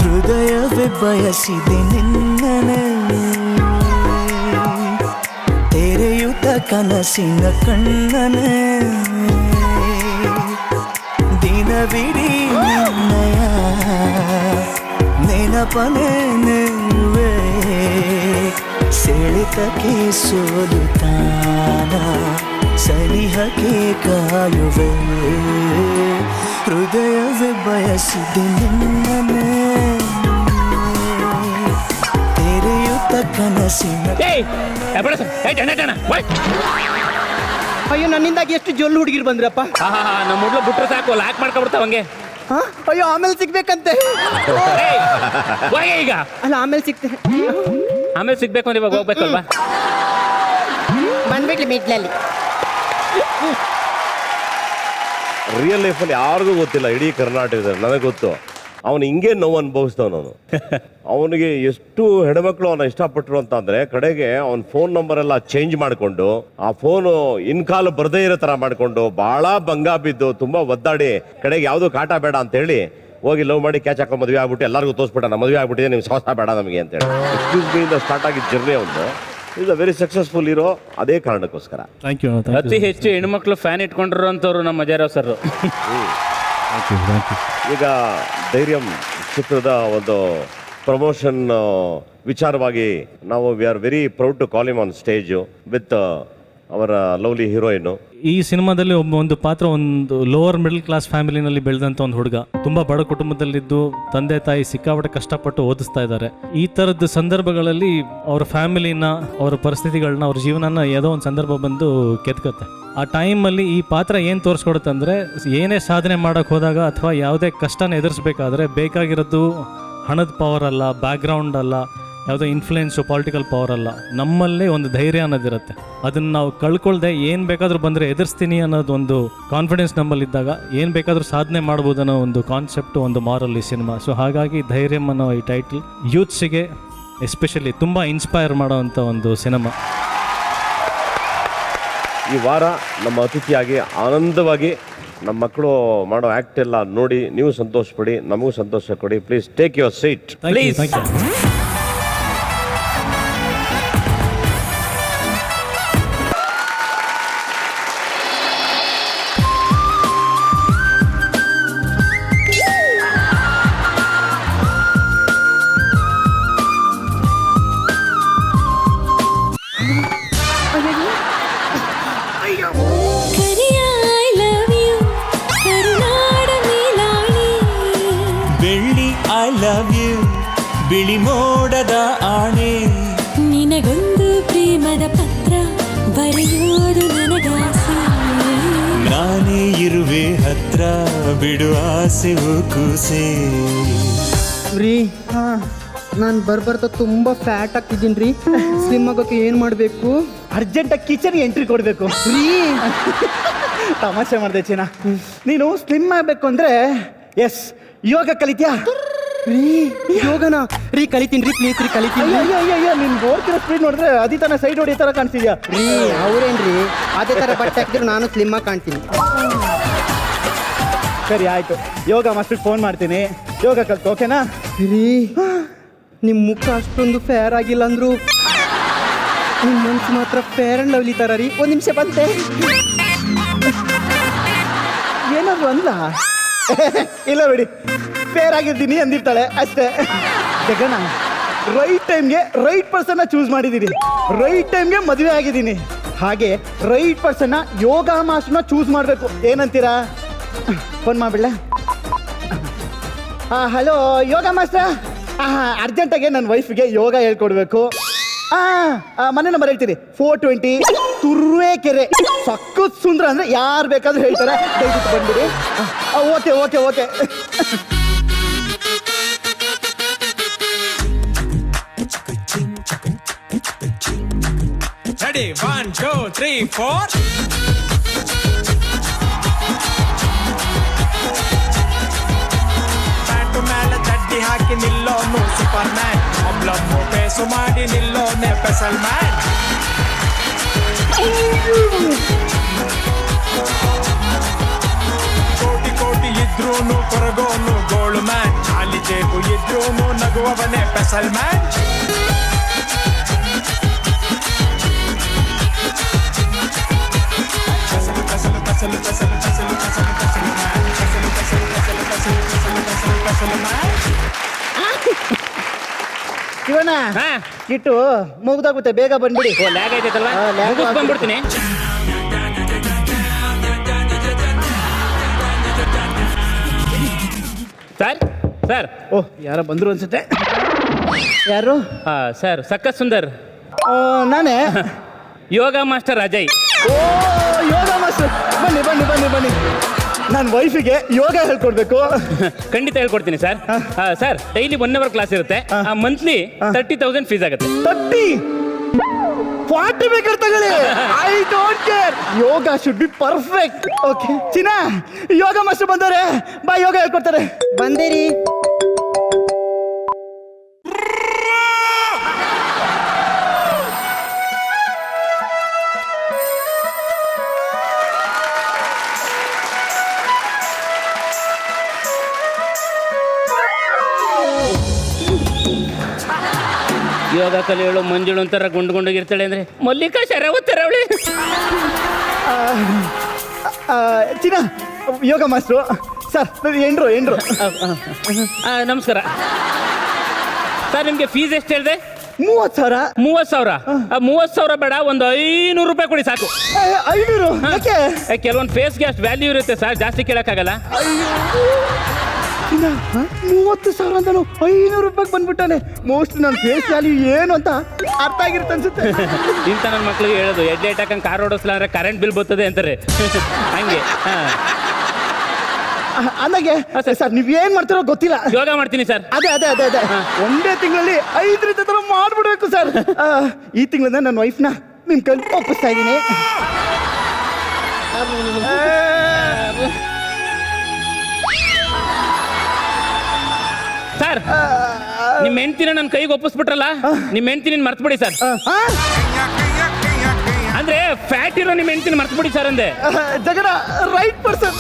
ಹೃದಯವೇ ಬಯಸಿದೆ ನಿನ್ನನೆ, ತೆರೆಯುತ್ತ ಕನಸಿನ ಕಣ್ಣನೆ, ದಿನವಿಡೀ ನಿನ್ನಯ ನೆನಪನೆ ನೆರುವೆ, ಸೆಳೆತಕ್ಕೆ ಸೋಲುತ್ತಾನ ಸನಿಹಕ್ಕೆ ಕಾಯುವೆ. ಹೃದಯವೇ ಬಯಸಿದೆ ನಿನ್ನನೆ, ತೆರೆಯುತ್ತ ಕನಸಿನ. ಅಯ್ಯೋ ನನ್ನಿಂದಾಗಿ ಎಷ್ಟು ಜೊಲ್ಲು ಹುಡುಗಿರು ಬಂದ್ರಪ್ಪ. ನಮ್ಮ ಹುಡ್ಲು ಬಿಟ್ರೆ ಸಾಕು, ಲಾಕ್ ಮಾಡ್ಕೊಬಿಡ್ತಾವ ಹಂಗೆ. ಹಾ? ಅಯ್ಯೋ ಆಮೇಲೆ ಸಿಗ್ಬೇಕಂತೆ. ಏಯ್, ಹೋಗೆ ಈಗ. ಅಲ್ಲ ಆಮೇಲೆ ಸಿಗ್ತೇನೆ. ಆಮೇಲೆ ಸಿಗ್ಬೇಕು ಅಂದ್ರೆ ಇವಾಗ ಹೋಗ್ಬೇಕಲ್ವಾ? ಬಂದ್ಬಿಟ್ಲಿ ಮಿಡ್ಲಲ್ಲಿ. ರಿಯಲ್ ಲೈಫಲ್ಲಿ ಯಾರಿಗೂ ಗೊತ್ತಿಲ್ಲ ಇಡೀ ಕರ್ನಾಟಕದಲ್ಲಿ. ನನಗೆ ಗೊತ್ತು, ಅವನು ಹಿಂಗೆ ನೋವು ಅನುಭವಿಸ್ದವನು. ಅವನಿಗೆ ಎಷ್ಟು ಹೆಣ್ಮಕ್ಳು ಅವನ ಇಷ್ಟಪಟ್ಟರು ಅಂತಂದ್ರೆ, ಕಡೆಗೆ ಅವನ ಫೋನ್ ನಂಬರ್ ಎಲ್ಲ ಚೇಂಜ್ ಮಾಡಿಕೊಂಡು, ಆ ಫೋನು ಇನ್ಕಾಲ್ ಬರದೇ ಇರೋ ತರ ಮಾಡಿಕೊಂಡು, ಬಹಳ ಭಂಗ ಬಿದ್ದು, ತುಂಬಾ ಒದ್ದಾಡಿ, ಕಡೆಗೆ ಯಾವುದು ಕಾಟ ಬೇಡ ಅಂತ ಹೇಳಿ ಹೋಗಿ ಲವ್ ಮಾಡಿ ಕ್ಯಾಚ್ ಹಾಕೊಂಡು ಮದುವೆ ಆಗ್ಬಿಟ್ಟು ಎಲ್ಲರಿಗೂ ತೋರಿಸ್ಬಿಟ್ಟ, ನಮ್ಮ ಮದುವೆ ಆಗ್ಬಿಟ್ಟಿದೆ, ನೀವು ಸಾಹಸ ಬೇಡ ನಮಗೆ ಅಂತೇಳಿ. ಎಕ್ಸ್ಕ್ಯೂಸ್ ಮೀ ಇಂದ ಸ್ಟಾರ್ಟ್ ಆಗಿದ್ದ ಜರ್ನಿ ಅವನು ಇಸ್ ಅ ವೆರಿ ಸಕ್ಸಸ್ಫುಲ್ ಇರೋ ಅದೇ ಕಾರಣಕ್ಕೋಸ್ಕರ. Thank you. ಅತಿ ಹೆಚ್ಚು ಹೆಣ್ಮಕ್ಳು ಫ್ಯಾನ್ ಇಟ್ಕೊಂಡಿರೋ ಅಂತವ್ರು ನಮ್ಮ ಅಜಯರಾವ್ ಸರ್. ಈಗ ಧೈರ್ಯಂ ಚಿತ್ರದ ಒಂದು ಪ್ರಮೋಷನ್ ವಿಚಾರವಾಗಿ ನಾವು we are very proud to call him on stage with ಅವರ ಲವ್ಲಿ ಹೀರೋಯಿನ್. ಈ ಸಿನಿಮಾದಲ್ಲಿ ಒಂದು ಪಾತ್ರ, ಒಂದು ಲೋವರ್ ಮಿಡಲ್ ಕ್ಲಾಸ್ ಫ್ಯಾಮಿಲಿನಲ್ಲಿ ಬೆಳೆದಂಥ ಒಂದು ಹುಡುಗ, ತುಂಬಾ ಬಡ ಕುಟುಂಬದಲ್ಲಿದ್ದು ತಂದೆ ತಾಯಿ ಸಿಕ್ಕಾಪಟ್ಟೆ ಕಷ್ಟಪಟ್ಟು ಓದಿಸ್ತಾ ಇದ್ದಾರೆ. ಈ ಥರದ ಸಂದರ್ಭಗಳಲ್ಲಿ ಅವ್ರ ಫ್ಯಾಮಿಲಿನ, ಅವರ ಪರಿಸ್ಥಿತಿಗಳನ್ನ, ಅವ್ರ ಜೀವನನ ಯಾವುದೋ ಒಂದು ಸಂದರ್ಭ ಬಂದು ಕೆತ್ಕತ್ತೆ. ಆ ಟೈಮಲ್ಲಿ ಈ ಪಾತ್ರ ಏನು ತೋರಿಸ್ಕೊಡುತ್ತೆ ಅಂದರೆ, ಏನೇ ಸಾಧನೆ ಮಾಡೋಕ್ಕೆ ಹೋದಾಗ ಅಥವಾ ಯಾವುದೇ ಕಷ್ಟನ ಎದುರಿಸ್ಬೇಕಾದ್ರೆ ಬೇಕಾಗಿರೋದು ಹಣದ ಪವರ್ ಅಲ್ಲ, ಬ್ಯಾಕ್ಗ್ರೌಂಡ್ ಅಲ್ಲ, ಯಾವುದೋ ಇನ್ಫ್ಲುಯೆನ್ಸು ಪೊಲಿಟಿಕಲ್ ಪವರ್ ಅಲ್ಲ, ನಮ್ಮಲ್ಲೇ ಒಂದು ಧೈರ್ಯ ಅನ್ನೋದಿರುತ್ತೆ. ಅದನ್ನು ನಾವು ಕಳ್ಕೊಳ್ದೆ ಏನು ಬೇಕಾದರೂ ಬಂದರೆ ಎದುರಿಸ್ತೀನಿ ಅನ್ನೋದು ಒಂದು ಕಾನ್ಫಿಡೆನ್ಸ್ ನಮ್ಮಲ್ಲಿದ್ದಾಗ ಏನು ಬೇಕಾದರೂ ಸಾಧನೆ ಮಾಡ್ಬೋದು ಅನ್ನೋ ಒಂದು ಕಾನ್ಸೆಪ್ಟು, ಒಂದು ಮಾರಲ್ ಈ ಸಿನಿಮಾ. ಸೊ ಹಾಗಾಗಿ ಧೈರ್ಯಂ ಅನ್ನೋ ಈ ಟೈಟಲ್ ಯೂತ್ಸಿಗೆ ಎಸ್ಪೆಷಲಿ ತುಂಬ ಇನ್ಸ್ಪೈರ್ ಮಾಡೋವಂಥ ಒಂದು ಸಿನಿಮಾ. ಈ ವಾರ ನಮ್ಮ ಅತಿಥಿಯಾಗಿ ಆನಂದವಾಗಿ ನಮ್ಮ ಮಕ್ಕಳು ಮಾಡೋ ಆ್ಯಕ್ಟ್ ಎಲ್ಲ ನೋಡಿ ನೀವು ಸಂತೋಷ ಪಡಿ, ನಮಗೂ ಸಂತೋಷ ಕೊಡಿ. Please take your seat. Please. Thank you. ಬೆಳ್ಳಿ ಐ ಲವ್ ಯು, ಬಿಳಿ ಮೋಡದ ಆಣೆ, ನಿನಗೊಂದು ಪ್ರೇಮದ ಪತ್ರ ಬರೆಯೋದು ನನಗಾಸೆ. ನಾನೇ ಇರುವೆ ಹತ್ರ, ಬಿಡು ಆಸೆ ಕೂಸೆ. ರೀ ನಾನು ಬರ್ಬರ್ತಾ ತುಂಬ ಫ್ಯಾಟ್ ಆಗ್ತಿದ್ದೀನಿ ರೀ. ಸ್ಲಿಮ್ ಆಗೋಕೆ ಏನು ಮಾಡಬೇಕು? ಅರ್ಜೆಂಟಾಗಿ ಕಿಚನ್ಗೆ ಎಂಟ್ರಿ ಕೊಡಬೇಕು ರೀ ತಮಾಷೆ ಮಾಡಿದೆ ಚೀನಾ. ನೀನು ಸ್ಲಿಮ್ ಆಗಬೇಕು ಅಂದರೆ ಎಸ್ ಯೋಗ ಕಲಿತ್ಯಾ? ರೀ ಯೋಗನ ರೀ ಕಲಿತೀನಿ ರೀ, ಪ್ಲೀಸ್ ರೀ ಕಲಿತೀನಿ. ಅಯ್ಯೋ ಅಯ್ಯೋ ಅಯ್ಯೋ ನಿನ್ ಓಡ್ತಿರೋ ಸ್ಪೀಡ್ ನೋಡಿದ್ರೆ ಅದೇ ತನ ಸೈಡ್ ಹೊಡಿಯೋ ಥರ ಕಾಣಿಸ್ತಿದ್ಯಾ? ರೀ ಅವ್ರೇನ್ರಿ ಅದೇ ಥರ ಬಟ್ಟೆ ಹಾಕಿದ್ರು ನಾನು ಸ್ಲಿಮ್ ಆಗಿ ಕಾಣ್ತೀನಿ. ಸರಿ ಆಯಿತು, ಯೋಗ ಮಾಸ್ಟರ್ ಫೋನ್ ಮಾಡ್ತೀನಿ, ಯೋಗ ಕಲ್ತು ಓಕೆನಾ? ರೀ ನಿಮ್ಮ ಮುಖ ಅಷ್ಟೊಂದು ಫೇರ್ ಆಗಿಲ್ಲ ಅಂದ್ರು ನಿಮ್ಮ ಮನ್ಸು ಮಾತ್ರ ಫೇರ್ ಅಂಡ್ ಲವ್ಲಿ ಥರ ರೀ. ಒಂದು ನಿಮಿಷ ಬಂತೆ. ಏನಾದ್ರು ಅಂದ್ಲ? ಇಲ್ಲ ಬಿಡಿ, ಫೇರ್ ಆಗಿದ್ದೀನಿ ಅಂದಿರ್ತಾಳೆ ಅಷ್ಟೇ. ಜಗಣ, ರೈಟ್ ಟೈಮ್ಗೆ ರೈಟ್ ಪರ್ಸನ್ನ ಚೂಸ್ ಮಾಡಿದ್ದೀನಿ, ರೈಟ್ ಟೈಮ್ಗೆ ಮದುವೆ ಆಗಿದ್ದೀನಿ. ಹಾಗೆ ರೈಟ್ ಪರ್ಸನ್ನ ಯೋಗ ಮಾಸ್ಟರ್ನ ಚೂಸ್ ಮಾಡಬೇಕು. ಏನಂತೀರಾ? ಫೋನ್ ಮಾಡ್ಬಿಡ್ಲ? ಹಲೋ ಯೋಗ ಮಾಸ್ಟರ್, ಅರ್ಜೆಂಟಾಗೆ ನನ್ನ ವೈಫ್ಗೆ ಯೋಗ ಹೇಳ್ಕೊಡ್ಬೇಕು. ಮನೆ ನಂಬರ್ ಹೇಳ್ತೀನಿ, 420 ತುರುವೇಕೆರೆ. ಸಕ್ಕತ್ ಸುಂದರ ಅಂದರೆ ಯಾರು ಬೇಕಾದ್ರೂ ಹೇಳ್ತಾರೆ, ದಯವಿಟ್ಟು ಬಂದ್ಬಿಡಿ. Okay okay okay. Ready, 1, 2, 3, 4. Bat ಮೇಲೆ ಚಡ್ಡಿ ಹಾಕಿ ನಿಲ್ಲೋನು ಸೂಪರ್ ಮ್ಯಾನ್, ಒಬ್ಳೊಬ್ಬ ಪೇಸು ಮಾಡಿ ನಿಲ್ಲೋನೆ ಸ್ಪೆಷಲ್ ಮ್ಯಾನ್. ಕೋಟಿ ಕೋಟಿ ಇದ್ರೂನು ಕೊರಗೋನು ಗೋಳು ಮ್ಯಾನ್, ಖಾಲಿ ಜೇಬು ಇದ್ರೂನು ನಗುವವನೇ ಸ್ಪೆಷಲ್ ಮ್ಯಾನ್. ಇವನ ಹಾ ಕಿಟ್ಟು ಮುಗ್ದಾಗುತ್ತೆ, ಬೇಗ ಬಂದ್ಬಿಡಿ. ಓ ಲ್ಯಾಗ್ ಆಯ್ತೈತಲ್ವಾ? ಹಾ, lag ಮುಗಿಸ್ ಬಂದ್ಬಿಡ್ತೀನಿ. ಸರ್ ಸರ್ ಓ ಯಾರೋ ಬಂದ್ರು ಅನ್ಸುತ್ತೆ. ಯಾರು? ಸರ್ ಸಕ್ಕತ್ ಸುಂದರ್, ನಾನೇ. ಯೋಗ ಮಾಸ್ಟರ್ ಅಜಯ್. ಓ ಯೋಗ ಮಾಸ್ಟರ್, ಬನ್ನಿ ಬನ್ನಿ ಬನ್ನಿ ಬನ್ನಿ. ನನ್ನ ವೈಫಿಗೆ ಯೋಗ ಹೇಳ್ಕೊಡ್ಬೇಕು. ಖಂಡಿತ ಹೇಳ್ಕೊಡ್ತೀನಿ sir. Sir daily 1 hour class ಇರುತ್ತೆ, ಮಂತ್ಲಿ 30,000 ಫೀಸ್ ಆಗುತ್ತೆ. 40 ಬೇಕಾದ್ರೆ ತಗೊಳ್ಳಿ, I don't care. Yoga should be perfect. Okay ಚಿನ್ನಾ, ಯೋಗ ಮಾಸ್ಟರ್ ಬಂದವ್ರೆ, ಬಾ ಯೋಗ ಹೇಳ್ಕೊಡ್ತಾರೆ. ಬಂದೇರಿ. ಯೋಗ ಕಲಿಯೋಳು ಮಂಜುಳು ಒಂಥರ ಗುಂಡು ಗುಂಡಗಿರ್ತಾಳೆ ಅಂದ್ರೆ ಮಲ್ಲಿಕಾ ಶರಾವತ್ತರ ಅವಳಿ. ಚಿನ್ನಾ, ಯೋಗ ಮಾಸ್ಟ್ರು ಸರ್, ಎಂಡ್ರು. ನಮಸ್ಕಾರ ಸರ್, ನಿಮಗೆ ಫೀಸ್ ಎಷ್ಟು ಹೇಳಿದೆ? 30,000. 30,000. 30,000 ಬೇಡ, ಒಂದು 500 ರೂಪಾಯಿ ಕೊಡಿ ಸಾಕು. 500? ಯಾಕೆ? ಕೆಲವೊಂದು ಫೇಸ್ಗೆ ಅಷ್ಟು ವ್ಯಾಲ್ಯೂ ಇರುತ್ತೆ ಸರ್, ಜಾಸ್ತಿ ಕೇಳಕ್ಕಾಗಲ್ಲ. 30,000 ಅಂತಾನು 500 ರೂಪಾಯಿಗೆ ಬಂದ್ಬಿಟ್ಟಾನೆ. ಮೋಸ್ಟ್ ನನ್ನ ಫೇಸ್ ವ್ಯಾಲ್ಯೂ ಏನು ಅಂತ ಅರ್ಥ ಆಗಿರುತ್ತೆ ಅನ್ಸುತ್ತೆ. ಇಂಥ ನನ್ನ ಮಕ್ಳಿಗೆ ಹೇಳೋದು, ಹೆಡ್ಲೈಟ್ ಹಾಕಂಗೆ ಕಾರ್ ಓಡಿಸ್ಲ ಅಂದ್ರೆ ಕರೆಂಟ್ ಬಿಲ್ ಬರ್ತದೆ ಅಂತಾರೆ. ಹಂಗೆ ಅಂದಾಗೆ ಸರ್ ನೀವ್ ಏನ್ ಮಾಡ್ತಿರೋ ಗೊತ್ತಿಲ್ಲ. ಯೋಗ ಮಾಡ್ತೀನಿ ಸರ್. ಅದೇ ಅದೇ ಅದೇ ಅದೇ ಒಂದೇ ತಿಂಗಳಲ್ಲಿ 5 ರೀತಿ ತರ ಮಾಡ್ಬಿಡ್ಬೇಕು ಸರ್. ಈ ತಿಂಗಳಿಂದ ನನ್ನ ವೈಫ್ನ ನಿಮ್ ಕೈ ಒಪ್ಪಿಸ್ತಾ ಇದ್ದೀನಿ. ಸರ್ ನಿಮ್ಮ ಹೆಂಡ್ತಿನ ನನ್ನ ಕೈಗೆ ಒಪ್ಪಿಸ್ಬಿಟ್ರಲ್ಲ, ನಿಮ್ಮ ಹೆಂಡ್ತಿನ ಮರ್ತ್ಬಿಡಿ ಸರ್. ಅಂದ್ರೆ ಫ್ಯಾಟ್ ಇರೋ ನಿಮ್ಮ ಹೆಂಡ್ತಿನ ಮರ್ತ್ಬಿಡಿ ಸರ್ ಅಂದೆ. ಜಗಡ ರೈಟ್ ಪರ್ಸನ್.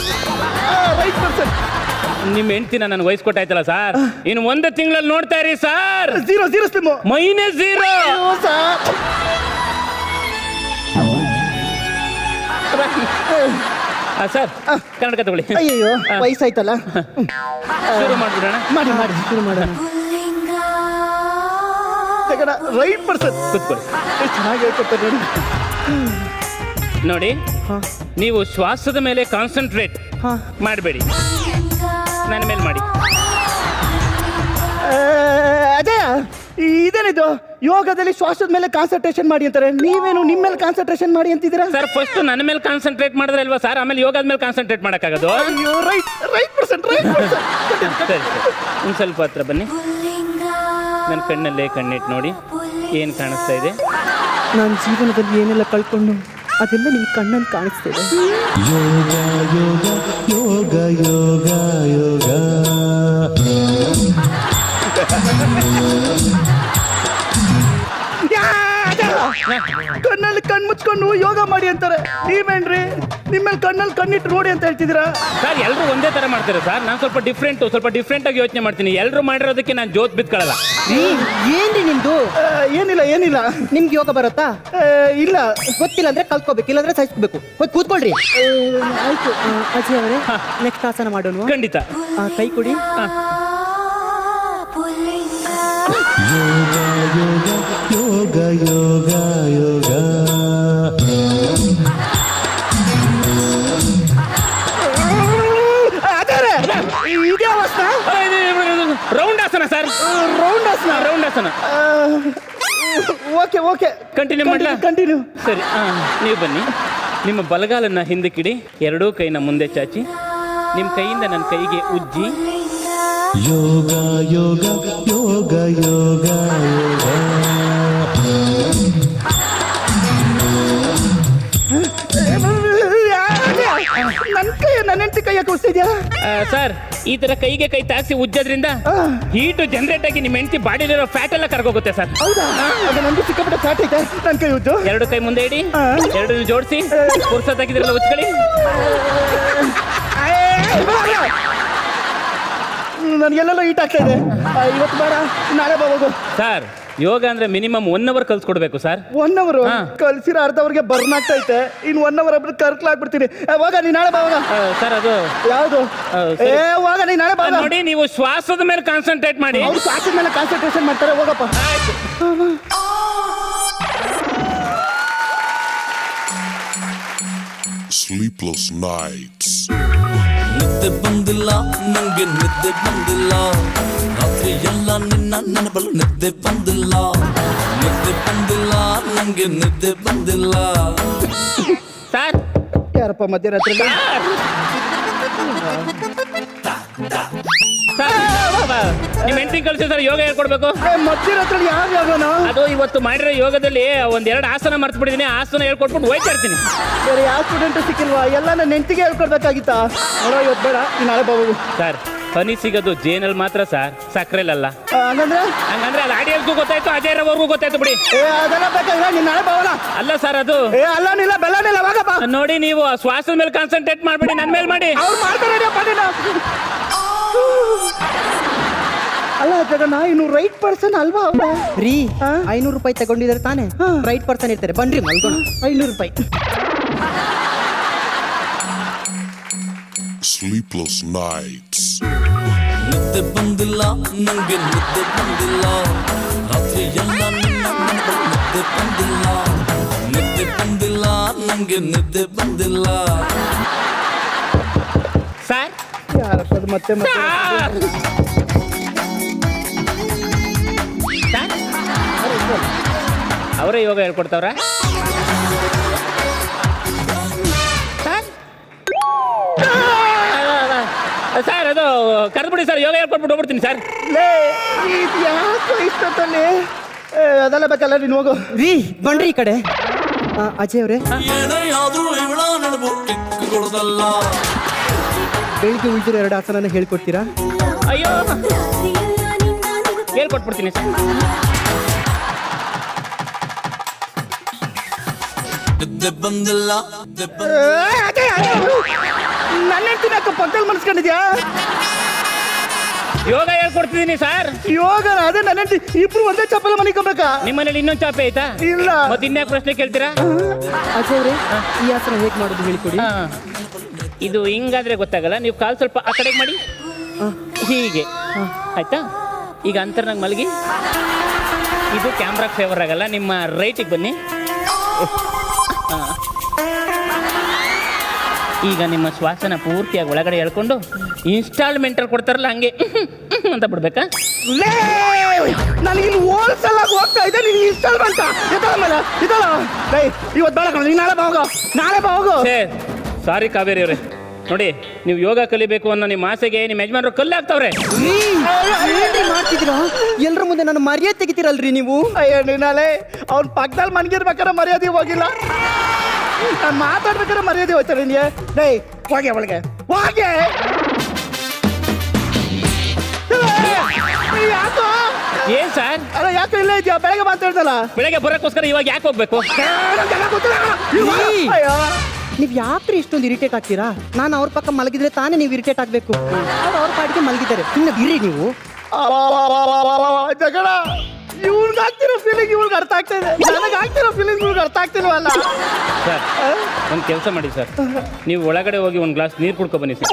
ನಿಮ್ಮ ಹೆಂಡ್ತಿನ ನನ್ ವಹಿಸ್ಕೊಟ್ಟಾಯ್ತಲ್ಲ ಸರ್, ಇನ್ನು 1 ತಿಂಗಳಲ್ಲಿ ನೋಡ್ತಾ ಇರಿ ಸರ್. 0 slim -0 sir. ಕನ್ನಡಕ ತಗೊಳ್ಳಿ. ಅಯ್ಯೋ ವಯಸ್ಸಾಯ್ತಲ್ಲ. ಶುರು ಮಾಡ್ಬಿಡೋಣ. ಮಾಡಿ ಶುರು ಮಾಡೋಣ. ಜಗಡ ರೈಟ್ ಪರ್ಸನ್. ಕೂತ್ಕೊಳ್ಳಿ. ಚೆನ್ನಾಗಿ ಹೇಳ್ಕೊಡ್ತಾರೆ ನೋಡಿ. ನೋಡಿ, ನೀವು ಶ್ವಾಸದ ಮೇಲೆ ಕಾನ್ಸಂಟ್ರೇಟ್ ಮಾಡಬೇಡಿ, ನನ್ನ ಮೇಲೆ ಮಾಡಿ. ಅದೇ ಇದೇನಿದು ಯೋಗದಲ್ಲಿ ಶ್ವಾಸದ ಮೇಲೆ ಕಾನ್ಸಂಟ್ರೇಷನ್ ಮಾಡಿ ಅಂತಾರೆ, ನೀವೇನು ನಿಮ್ಮ ಮೇಲೆ ಕಾನ್ಸಂಟ್ರೇಷನ್ ಮಾಡಿ ಅಂತಿದ್ದೀರಾ? ಸರ್ ಫಸ್ಟ್ ನನ್ನ ಮೇಲೆ ಕಾನ್ಸಂಟ್ರೇಟ್ ಮಾಡಿದ್ರೆ ಅಲ್ವಾ ಸರ್ ಆಮೇಲೆ ಯೋಗದ ಮೇಲೆ ಕಾನ್ಸಂಟ್ರೇಟ್ ಮಾಡೋಕ್ಕಾಗೋದು. ಅಯ್ಯೋ ರೈಟ್ ಪರ್ಸನ್. ಸರಿ ಒಂದು ಸ್ವಲ್ಪ ಹತ್ರ ಬನ್ನಿ. ನನ್ನ ಕಣ್ಣಲ್ಲೇ ಕಣ್ಣಿಟ್ಟು ನೋಡಿ, ಏನು ಕಾಣಿಸ್ತಾ ಇದೆ? ನಾನು ಜೀವನದಲ್ಲಿ ಏನೆಲ್ಲ ಕಳ್ಕೊಂಡು ಅದೆಲ್ಲ ನಿಮ್ ಕಣ್ಣಲ್ಲಿ ಕಾಣಿಸ್ತಿದೆ. ಯೋಗ ಯೋಗ ಯೋಗ ಯೋಗ ಯೋಗ ಕಣ್ಣಲ್ಲಿ ಕಣ್ಣು ಮುಚ್ಕೊಂಡು ಯೋಗ ಮಾಡಿ ಅಂತಾರೆ, ನೀವೇನ್ರಿ ನಿಮ್ಮಲ್ಲಿ ಕಣ್ಣಲ್ಲಿ ಕಣ್ಣಿಟ್ಟು ನೋಡಿ ಅಂತ ಹೇಳ್ತಿದ್ದೀರಾ? ಸರ್ ಎಲ್ಲರೂ ಒಂದೇ ತರ ಮಾಡ್ತಾರೆ ಸರ್, ನಾನು ಸ್ವಲ್ಪ ಡಿಫ್ರೆಂಟ್ ಆಗಿ ಯೋಚನೆ ಮಾಡ್ತೀನಿ. ಎಲ್ಲರೂ ಮಾಡಿರೋದಕ್ಕೆ ನಾನು ಜೋತ್ ಬಿತ್ಕೊಳ್ಳಲ್ಲ. ಏನ್ರಿ ನಿಮ್ದು? ಏನಿಲ್ಲ. ನಿಮ್ಗೆ ಯೋಗ ಬರುತ್ತಾ? ಇಲ್ಲ. ಗೊತ್ತಿಲ್ಲ ಅಂದ್ರೆ ಕಲ್ತ್ಕೋಬೇಕು, ಇಲ್ಲಾಂದ್ರೆ ಸಹಿಸ್ಬೇಕು. ಹೋಗಿ ಕೂತ್ಕೊಳ್ರಿ. ಆಯ್ತು ಅಜಯ್ ಅವರೇ, ನೆಕ್ಸ್ಟ್ ಆಸನ ಮಾಡೋಣ. ಖಂಡಿತ. ಕೈ ಕೊಡಿ. ಯೋಗ ಯೋಗ ಯೋಗ ಇದೇ ಅವಸ್ಥೆ. ರೌಂಡ್ ಆಸನ ಸರ್. ರೌಂಡ್ ಆಸನ. ಓಕೆ ಕಂಟಿನ್ಯೂ ಮಾಡ್ಲಾ? ಕಂಟಿನ್ಯೂ. ಸರಿ, ನೀವು ಬನ್ನಿ. ನಿಮ್ಮ ಬಲಗಾಲನ್ನ ಹಿಂದಕ್ಕಿಡಿ, ಎರಡೂ ಕೈನ ಮುಂದೆ ಚಾಚಿ, ನಿಮ್ಮ ಕೈಯಿಂದ ನನ್ನ ಕೈಗೆ ಉಜ್ಜಿ. ಯೋಗ ಯೋಗ ಯೋಗ ಯೋಗ ಯೋಗ ನನ್ನ ಹೆಂಡತಿ ಕೈ ಯಾಕೆ ಉಜ್ತಿದ್ಯಾ? ಸರ್ ಈ ತರ ಕೈಗೆ ಕೈ ತಾಗಿಸಿ ಉಜ್ಜೋದ್ರಿಂದ ಹೀಟು ಜನರೇಟ್ ಆಗಿ ನಿಮ್ಮ ಹೆಂಡತಿ ಬಾಡಿಲಿರೋ ಫ್ಯಾಟ್ ಎಲ್ಲ ಕರ್ಗೋಗುತ್ತೆ ಸರ್. ಹೌದಾ? ಅದು ನಂದು ಸಿಕ್ಕಾಪಟ್ಟೆ ಫ್ಯಾಟ್ ಐತೆ, ನನ್ನ ಕೈ ಉಜ್ಜು. ಎರಡು ಕೈ ಮುಂದೆ ಇಡಿ, ಎರಡು ಜೋಡಿಸಿ, ಪುರ್ಸತ್ತಾಗಿದ್ರಲ್ಲ ಉಜ್ಕೊಳ್ಳಿ. ನನಗೆಲ್ಲೆಲ್ಲ ಹೀಟ್ ಆಗ್ತಾ ಇದೆ. ಇವತ್ತು ಬೇಡ, ನಾಳೆ ಹೋಗು. ಸರ್ ಯೋಗ ಅಂದ್ರೆ ಮಿನಿಮಮ್ 1 ಅವರ್ ಕಲ್ಸ್ಕೊಡ್ಬೇಕು ಸರ್. 1 ಅವರ್ ಕಲ್ಸಿರೋ ಅರ್ಧವರ್ಗೆ ಬರ್ನ್ ಆಗ್ತೈತೆ, ಇನ್ನು 1 ಅವರ್ ಅಬ್ರು ಕರ್ಕ್ಲಾಗ್ಬಿಡ್ತೀನಿ. ಹೋಗ ನೀ ನಾಳೆ ಬಾ. ಸರ್ ಅದು ಯಾವುದು? ಹೋಗ ನೀ ನಾಳೆ ಬಾ. ನೋಡಿ, ನೀವು ಶ್ವಾಸದ ಮೇಲೆ ಕಾನ್ಸಂಟ್ರೇಟ್ ಮಾಡಿ. ಅವ್ರು ಶ್ವಾಸದ ಮೇಲೆ ಕಾನ್ಸಂಟ್ರೇಷನ್ ಮಾಡ್ತಾರೆ. ಹೋಗಪ್ಪ. Sleepless nights. ನಿದ್ದೆ ಬಂದಿಲ್ಲ ನಂಗೆ, ನಿದ್ದೆ ಬಂದಿಲ್ಲ ರಾತ್ರಿ ಎಲ್ಲ ನಿನ್ನ ನೆನಪಲು. ನಿದ್ದೆ ಬಂದಿಲ್ಲ ನಂಗೆ, ನಿದ್ದೆ ಬಂದಿಲ್ಲ. ಸರ್ ಯಾರಪ್ಪ ಮಧ್ಯರಾತ್ರಿ? ನಿಮ್ಮ ಹೆಂಡತಿ ಕಳ್ಸಿ ಸರ್, ಯೋಗ ಹೇಳ್ಕೊಡ್ಬೇಕು. ಮಧ್ಯರಾತ್ರಿ ಯಾವ ಯೋಗನ? ಅದು ಇವತ್ತು ಮಾಡಿರೋ ಯೋಗದಲ್ಲಿ 1-2 ಆಸನ ಮರ್ತು ಬಿಟ್ಟಿದ್ದೀನಿ. ಆಸನ ಹೇಳ್ಕೊಟ್ಬಿಟ್ಟು ಹೋಯ್ತಾ ಇರ್ತೀನಿ. ಬೇರೆ ಯಾವ ಸ್ಟೂಡೆಂಟ್ ಸಿಕ್ಕಿಲ್ವಾ? ಎಲ್ಲ ನನ್ನ ಹೆಂಡತಿಗೆ ಹೇಳ್ಕೊಡ್ಬೇಕಾಗಿತ್ತಾ? ನೋಡೋ ಇವತ್ತು ಬೇಡ, ಈ ನಾಳೆ ಬಾಬು. ಸರ್ ಹನಿ ಸಿಗೋದು ಜೇನಲ್ಲಿ ಮಾತ್ರ ಸರ್, ಸಕ್ಕರೆಲಲ್ಲ. ಹಂಗಂದ್ರೆ ಅದು ಆಡಿಯನ್ಸ್ಗೂ ಗೊತ್ತಾಯ್ತು, ಅಜಯ್ ರವರ್ಗೂ ಗೊತ್ತಾಯ್ತು ಬಿಡಿ. ಅದೆಲ್ಲ ಬೇಕಾಗಿಲ್ಲ, ನೀನ್ ನಾಳೆ ಬಾವನ. ಅಲ್ಲ ಸರ್ ಅದು ಅಲ್ಲನಿಲ್ಲ ಬೆಲ್ಲನಿಲ್ಲ. ವಾಗಪ್ಪ. ನೋಡಿ, ನೀವು ಶ್ವಾಸದ ಮೇಲೆ ಕಾನ್ಸಂಟ್ರೇಟ್ ಮಾಡ್ಬೇಡಿ, ನನ್ನ ಮೇಲೆ ಮಾಡಿ. ಅವ್ರು ಮಾಡ್ತಾರೆ. ಅಲ್ಲ ಜಗನ್ನ, ಇನ್ನು ರೈಟ್ ಪರ್ಸನ್ ಅಲ್ವಾ? ರೀ 500 ರೂಪಾಯಿ ತಗೊಂಡಿದ್ದಾರೆ ತಾನೆ, ರೈಟ್ ಪರ್ಸನ್ ಇರ್ತಾರೆ. ಬನ್ರಿ ಮಲ್ಗೋಣ. 500 ರೂಪಾಯಿ. Sleepless nights. ನಿದ್ದೆ ಬಂದಿಲ್ಲ ನಂಗೆ, ನಿದ್ದೆ ಬಂದಿಲ್ಲ ರಾತ್ರಿ ಎಲ್ಲ ನಿನ್ನ ನೆನಪಲು. ನಿದ್ದೆ ಬಂದಿಲ್ಲ ನಂಗೆ, ನಿದ್ದೆ ಬಂದಿಲ್ಲ. ಸರ್ ಯಾರಪ್ಪ ಅದು ಮತ್ತೆ ಮತ್ತೆ? ಅವರೇ ಯೋಗ ಹೇಳ್ಕೊಡ್ತಾವ್ರ? ಸರ್ ಅದು ಕರೆದ್ಬಿಡಿ ಸರ್, ಯೋಗ ಹೇಳ್ಕೊಟ್ಬಿಟ್ಟು ಹೋಗ್ಬಿಡ್ತೀನಿ ಸರ್. ಲೇ ಇದು ಯಾಕೋ ಇಷ್ಟೊತ್ತಲ್ಲಿ ಅದೆಲ್ಲ ಬೇಕಲ್ಲ ನೀನು ಹೋಗು. ರೀ ಬನ್ರಿ ಈ ಕಡೆ. ಅಜಯ್ ಅವರೇ, ಬೆಳಿಗ್ಗೆ ಉಳಿದಿರೋ 2 ಆಸನ ಹೇಳ್ಕೊಡ್ತೀರಾ? ಅಯ್ಯೋ ಹೇಳ್ಕೊಟ್ಬಿಡ್ತೀನಿ ಸರ್. ನನ್ನ ತಿನ್ನಕ್ಕ ಪಕ್ಕದಲ್ಲಿ ಮನ್ಸ್ಕೊಂಡಿದ್ಯಾ? ಯೋಗ ಹೇಳ್ಕೊಡ್ತಿದ್ದೀನಿ ಸರ್. ಯೋಗ ಅದೇ ನನ್ನ ಇಬ್ರು ಒಂದೇ ಚಪ್ಪಲ ಮನಿಕೊಬೇಕಾ? ನಿಮ್ಮ ಮನೇಲಿ ಇನ್ನೊಂದು ಚಾಪೆ ಆಯ್ತಾ? ಇಲ್ಲ. ಮತ್ತೆ ಇನ್ಯಾಕೆ ಪ್ರಶ್ನೆ ಕೇಳ್ತೀರಾ? ಅಜಯ್ ಅವರೇ, ಈ ಆಸನ ಹೇಗೆ ಮಾಡೋದು ಹೇಳ್ಕೊಡಿ. ಇದು ಹಿಂಗಾದ್ರೆ ಗೊತ್ತಾಗಲ್ಲ. ನೀವು ಕಾಲು ಸ್ವಲ್ಪ ಆ ಕಡೆಗೆ ಮಾಡಿ, ಹೀಗೆ ಆಯ್ತಾ? ಈಗ ಅಂತರ್ನಾಗ ಮಲಗಿ. ಇದು ಕ್ಯಾಮ್ರಾಗೆ ಫೇವರ್ ಆಗಲ್ಲ. ನಿಮ್ಮ ರೈಟಿಗೆ ಬನ್ನಿ. ಈಗ ನಿಮ್ಮ ಶ್ವಾಸನ ಪೂರ್ತಿಯಾಗಿ ಒಳಗಡೆ ಎಳ್ಕೊಂಡು ಇನ್ಸ್ಟಾಲ್ಮೆಂಟಲ್ಲಿ ಕೊಡ್ತಾರಲ್ಲ ಹಂಗೆ ಅಂತ ಬಿಡ್ಬೇಕಾ? ನನಗೆ ಇಲ್ಲಿ ಹೋಲ್ಸೇಲ್ ಆಗಿ ಹೋಗ್ತಾ ಇದೆ, ನೀನು ಇನ್ಸ್ಟಾಲ್ಮೆಂಟ್ ಮೇಲೆ ಇದಲ್ಲ. ಇವತ್ತು ಬೇಡ ಕಣ, ನೀನು ನಾಳೆ ಬಾ ಹೋಗೋ, ನಾಳೆ ಬಾ ಹೋಗೋ. ಸಾರಿ ಕಾವೇರಿ ಅವರೇ, ನೋಡಿ ನೀವು ಯೋಗ ಕಲಿಬೇಕು ಅನ್ನೋ ನಿಮ್ಮ ಆಸೆಗೆ ನಿಮ್ಮ ಯಜಮಾನರು ಕಲ್ಲು ಹಾಕ್ತಾವ್ರೆ. ಮಾಡ್ತಿದ್ದೀರಾ? ಎಲ್ರ ಮುಂದೆ ನಾನು ಮರ್ಯಾದೆ ತೆಗಿತೀರಲ್ರಿ ನೀವು. ಅಯ್ಯೋ ನೀನಾಲೆ ಅವ್ನ ಪಕ್ಕದಲ್ಲಿ ಮನ್ಗಿರ್ಬೇಕಾದ್ರೆ ಮರ್ಯಾದೆ ಹೋಗಿಲ್ಲ, ನಾನು ಮಾತಾಡ್ಬೇಕಾದ್ರೆ ಮರ್ಯಾದೆ ಹೋಯ್ತಾರೆ ನಿನಗೆ. ಡೇ ಹೋಗೆ ಒಳಗೆ ಹೋಗೆ. ಯಾಕೋ ಏನ್ ಸರ್? ಅಲ್ಲ ಯಾಕೆ ಇಲ್ಲ ಇದೆಯಾ? ಬೆಳಗ್ಗೆ ಮಾತಾಡ್ದಲ್ಲ. ಬೆಳಗ್ಗೆ ಬರೋಕ್ಕೋಸ್ಕರ ಇವಾಗ ಯಾಕೆ ಹೋಗ್ಬೇಕು? ಅಯ್ಯೋ ನೀವು ಯಾಕ್ರಿ ಇಷ್ಟೊಂದು ಇರಿಟೇಟ್ ಆಗ್ತೀರಾ? ನಾನು ಅವ್ರ ಪಕ್ಕ ಮಲಗಿದ್ರೆ ತಾನೇ ನೀವು ಇರಿಟೇಟ್ ಆಗಬೇಕು. ಅವ್ರ ಪಾಡಿಗೆ ಮಲಗಿದ್ದಾರೆ, ಸುಮ್ಮನೆ ಬಿರಿ ನೀವು. ಜಗಳ ಇವ್ರಿಗೆ ಆಗ್ತಿರೋ ಫೀಲಿಂಗ್ ಇವ್ರಿಗೆ ಅರ್ಥ ಆಗ್ತಾ ಇದೆ, ನನಗೆ ಆಗ್ತಿರೋ ಫೀಲಿಂಗ್ ಇವ್ರಿಗೆ ಅರ್ಥ ಆಗ್ತಿಲ್ವಲ್ಲ. ಸರ್ ಒಂದು ಕೆಲಸ ಮಾಡಿ ಸರ್, ನೀವು ಒಳಗಡೆ ಹೋಗಿ ಒಂದು ಗ್ಲಾಸ್ ನೀರು ಕುಡ್ಕೊ ಬನ್ನಿ ಸರ್.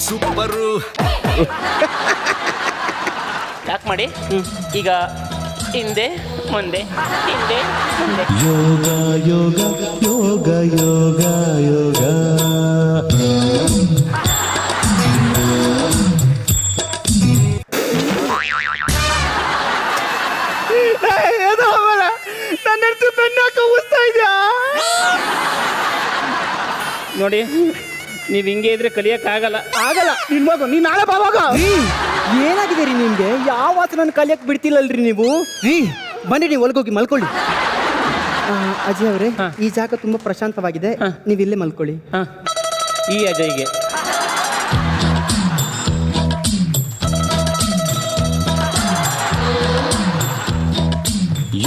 ಸೂಪರು. ಯಾಕೆ ಮಾಡಿ ಈಗ ಹಿಂದೆ ಮುಂದೆ ಹಿಂದೆ ಮುಂದೆ. ಯೋಗ ಯೋಗ ಯೋಗ ಯೋಗ ಯೋಗ. ನನ್ನ ಹೆಂಡತಿ ಬೆನ್ನಾಕ ಉಸ್ತಾ ಇದೆಯಾ? ನೋಡಿ ನೀವು ಹಿಂಗೆ ಇದ್ರೆ ಕಲಿಯಕ್ಕಾಗಲ್ಲ. ಆಗಲ್ಲ, ನಿನ್ ಮಗು ನೀನ್ ನಾಳೆ ಬಾವಾಗ. ಏನಾಗಿದೆ ರೀ ನಿಮ್ಗೆ? ಯಾವ ಆಸನ ಕಲಿಯಕ್ ಬಿಡ್ತಿಲ್ಲಲ್ರಿ ನೀವು. ರೀ ಬನ್ನಿ, ನೀವು ಒಳಗೋಗಿ ಮಲ್ಕೊಳ್ಳಿ. ಅಜಯ್ ಅವರೇ, ಈ ಜಾಗ ತುಂಬಾ ಪ್ರಶಾಂತವಾಗಿದೆ, ನೀವು ಇಲ್ಲೇ ಮಲ್ಕೊಳ್ಳಿ. ಈ ಅಜಯ್ಗೆ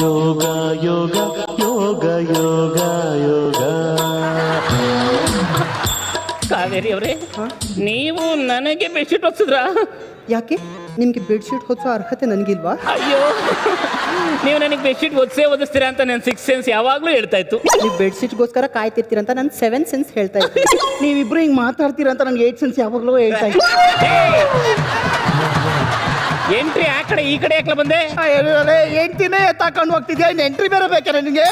ಯೋಗ ಯೋಗ ಯೋಗ ಯೋಗ ಯೋಗ. ಕಾವೇರಿ ಅವರೇ, ನೀವು ನನಗೆ ಬೆಡ್ಶೀಟ್ ಹೊತ್ಸಿದ್ರಾ? ಯಾಕೆ ನಿಮ್ಗೆ ಬೆಡ್ಶೀಟ್ ಹೊಚ್ಚೋ ಅರ್ಹತೆ ನನಗಿಲ್ವಾ? ಅಯ್ಯೋ, ನೀವು ನನಗೆ ಬೆಡ್ಶೀಟ್ ಓದಿಸ್ತೀರಾ ಅಂತ ನನ್ನ 6th ಸೆನ್ಸ್ ಯಾವಾಗಲೂ ಹೇಳ್ತಾ ಇತ್ತು. ನೀವು ಬೆಡ್ಶೀಟ್ಗೋಸ್ಕರ ಕಾಯ್ತಿರ್ತೀರ ಅಂತ ನನ್ನ 7th ಸೆನ್ಸ್ ಹೇಳ್ತಾ ಇತ್ತು. ನೀವಿಬ್ರು ಹಿಂಗ್ ಮಾತಾಡ್ತೀರ ಅಂತ ನನ್ಗೆ 8th ಸೆನ್ಸ್ ಯಾವಾಗಲೂ ಹೇಳ್ತಾ ಇತ್ತು. ಎಂಟ್ರಿ ಆ ಕಡೆ ಈ ಕಡೆ ಯಾಕೆ ಬಂದೆ? ಎಂಟಿನೇ ಎತ್ತಾಕೊಂಡು ಹೋಗ್ತಿದ್ಯಾ, ಇನ್ನು ಎಂಟ್ರಿ ಬೇರೆ ಬೇಕಾರೆ ನಿನಗೆ?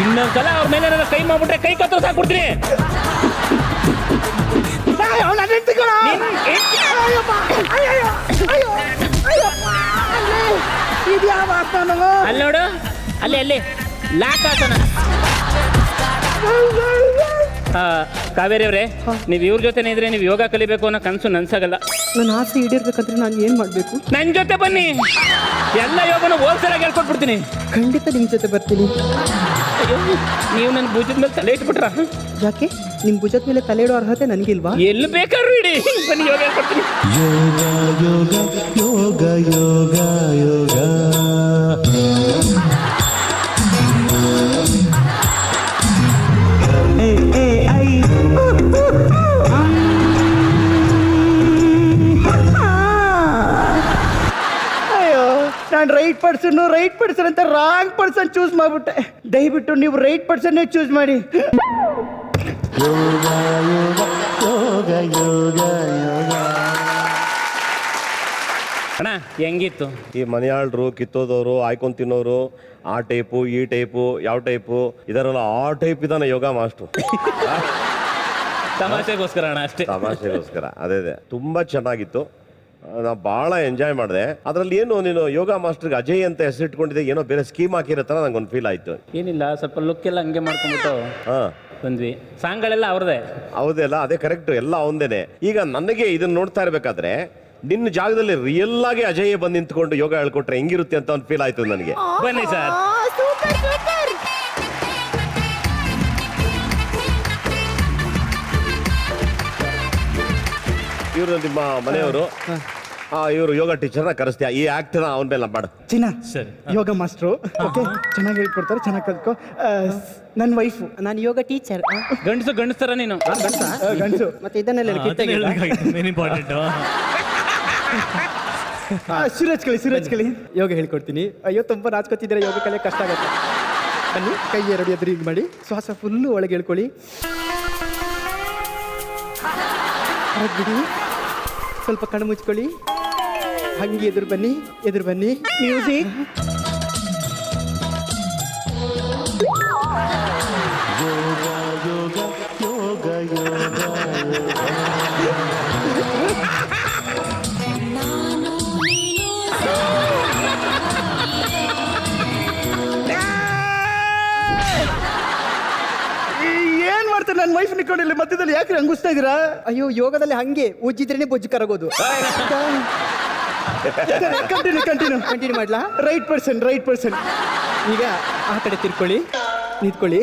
ಇನ್ನೊಂದ್ಸಲ ಅವ್ರ ಮೇಲೆ ನನ್ನ ಕೈ ಮಾಡ್ಬಿಟ್ರೆ ಕೈ ಕತ್ತರಿಸಿ ಹಾಕ್ಬಿಡ್ತೀನಿ. ಅಲ್ಲಿ ನೋಡು, ಅಲ್ಲಿ ಲಾಕ್ ಆತನ. ಕಾವೇರಿ ಅವರೇ, ನೀವು ಇವ್ರ ಜೊತೆನೇ ಇದ್ರೆ ನೀವು ಯೋಗ ಕಲಿಬೇಕು ಅನ್ನೋ ಕನಸು ನನ್ಸಾಗಲ್ಲ. ನನ್ನ ಆಸೆ ಈಡೇರ್ಬೇಕಂದ್ರೆ ನಾನು ಏನು ಮಾಡಬೇಕು? ನನ್ನ ಜೊತೆ ಬನ್ನಿ, ಎಲ್ಲ ಯೋಗನ ಹೋಲ್ಸೇಲಾಗಿ ಹೇಳ್ಕೊಟ್ಬಿಡ್ತೀನಿ. ಖಂಡಿತ ನಿಮ್ಮ ಜೊತೆ ಬರ್ತೀನಿ. ಅಯ್ಯೋ, ನೀವು ನನ್ನ ಭುಜದ ಮೇಲೆ ತಲೆ ಇಟ್ಬಿಟ್ರ? ಯಾಕೆ ನಿಮ್ಮ ಭುಜದ ಮೇಲೆ ತಲೆ ಇಡೋ ಅರ್ಹತೆ ನನಗಿಲ್ವಾ? ಎಲ್ಲಿ ಬೇಕಾದ್ರೂ ಇಡಿ, ಬನ್ನಿ ಯೋಗ ಹೇಳ್ಕೊಡ್ತೀನಿ. ಯೋಗ ಯೋಗ ಯೋಗ ಯೋಗ ಯೋಗ. ಅಯ್ಯೋ, ನಾನು ರೈಟ್ ಪರ್ಸನ್ ಅಂತ ರಾಂಗ್ ಪರ್ಸನ್ ಚೂಸ್ ಮಾಡ್ಬಿಟ್ಟೆ. ದಯವಿಟ್ಟು ನೀವು ರೈಟ್ ಪರ್ಸನ್ನೇ ಚೂಸ್ ಮಾಡಿ. ಯೋಗ ಯೋಗ ಯೋಗ ಯೋಗ. ಅಣ್ಣ ಹೆಂಗಿತ್ತು? ಈ ಮನೆಯಾಳರು, ಕಿತ್ತೋದವರು, ಆಯ್ಕೊಂಡು ತಿನ್ನೋರು, ಆ ಟೈಪು ಈ ಟೈಪು ಯಾವ ಟೈಪು ಇದರಲ್ಲ ಆ ಟೈಪ್ ಇದಾನೆ ಯೋಗ ಮಾಸ್ಟ್ರು. ತಮಾಷೆಗೋಸ್ಕರ ಅಣ್ಣ, ಅಷ್ಟೇ. ತಮಾಷೆಗೋಸ್ಕರ. ಅದೇ ತುಂಬಾ ಚೆನ್ನಾಗಿತ್ತು. ನಾ ಬಹಳ ಎಂಜಾಯ್ ಮಾಡಿದೆ. ಅದ್ರಲ್ಲಿ ಏನು ನೀನು ಯೋಗ ಮಾಸ್ಟರ್ಗೆ ಅಜಯ್ ಅಂತ ಹೆಸರಿಟ್ಕೊಂಡಿದ್ದೆ, ಏನೋ ಬೇರೆ ಸ್ಕೀಮ್ ಹಾಕಿರೋ ತರ ನಂಗೊಂದು ಫೀಲ್ ಆಯ್ತು. ಏನಿಲ್ಲ, ಸ್ವಲ್ಪ ಲುಕ್ ಎಲ್ಲ ಹಂಗೆ ಮಾಡ್ಕೊಂಡ್ಬಿಟ್ಟು ಹಾ ಬಂದ್ವಿ. ಸಾಂಗ್ಗಳೆಲ್ಲ ಅವ್ರದೇ. ಹೌದಲ್ಲ, ಅದೇ ಕರೆಕ್ಟ್, ಎಲ್ಲ ಅವಂದೇನೆ. ಈಗ ನನಗೆ ಇದನ್ನ ನೋಡ್ತಾ ಇರ್ಬೇಕಾದ್ರೆ ನಿನ್ನ ಜಾಗದಲ್ಲಿ ರಿಯಲ್ ಆಗಿ ಅಜಯ್ ಬಂದು ನಿಂತ್ಕೊಂಡು ಯೋಗ ಹೇಳ್ಕೊಟ್ರೆ ಹೆಂಗಿರುತ್ತೆ ಅಂತ ಒಂದು ಫೀಲ್ ಆಯ್ತು ನನಗೆ. ಬನ್ನಿ ಸರ್. ಇವರು ನಿಮ್ಮ ಮನೆಯವರು, ಇವರು ಯೋಗ ಟೀಚರ್ನ ಕರೆಸ್ತೀಯ, ಈ ಆಕ್ಟ್ ನ ಅವನ ಮೇಲೆ ನಂಬಾಡು. ಚಿನ್ನ ಸರಿ. ಯೋಗ ಮಾಸ್ಟ್ರು ಓಕೆ, ಚೆನ್ನಾಗಿ ಹೇಳ್ಕೊಡ್ತಾರೆ, ಚೆನ್ನಾಗಿ ಕಲ್ತ್ಕೋ. ನನ್ನ ವೈಫು, ನಾನು ಯೋಗ ಟೀಚರ್. ಗಂಡಸ್ತರ ನೀನು. ಗಂಡಸು. ಮತ್ತೆ ಇದನ್ನೆಲ್ಲ ಮೇನ್ ಇಂಪಾರ್ಟೆಂಟ್. ಸಿರಜ್ ಕಲಿ ಯೋಗ ಹೇಳ್ಕೊಡ್ತೀನಿ. ಅಯ್ಯೋ ತುಂಬ ನಾಚ್ಕೊತಿದ್ರೆ ಯೋಗ ಕಲೆ ಕಷ್ಟ ಆಗುತ್ತೆ. ಬನ್ನಿ, ಕೈ ಎರಡು ಎದುರು ಹಿಂಗೆ ಮಾಡಿ, ಶ್ವಾಸ ಫುಲ್ಲು ಒಳಗೆ ಹೇಳ್ಕೊಳ್ಳಿ, ಬಿಡಿ, ಸ್ವಲ್ಪ ಕಣ್ಣು ಮುಚ್ಕೊಳ್ಳಿ, ಹಂಗೆ ಎದುರು ಬನ್ನಿ, ಮ್ಯೂಸಿಕ್. ಏನ್ ಮಾಡ್ತಾರೆ ನನ್ನ ವೈಫ್ ನಿಕ್ಕೊಂಡಿಲ್ಲ ಮಧ್ಯದಲ್ಲಿ, ಯಾಕೆ ಹಂಗಿಸ್ತಾ ಇದೀರಾ? ಅಯ್ಯೋ, ಯೋಗದಲ್ಲಿ ಹಂಗೆ ಉಜ್ಜಿದ್ರೇನೆ ಬೊಜ್ಜು ಕರಗೋದು. ಕಂಟಿನ್ಯೂ ಮಾಡ್ಲಾ? Right person. ಈಗ ಆ ಕಡೆ ತಿರ್ಕೊಳ್ಳಿ, ನಿಂತ್ಕೊಳ್ಳಿ,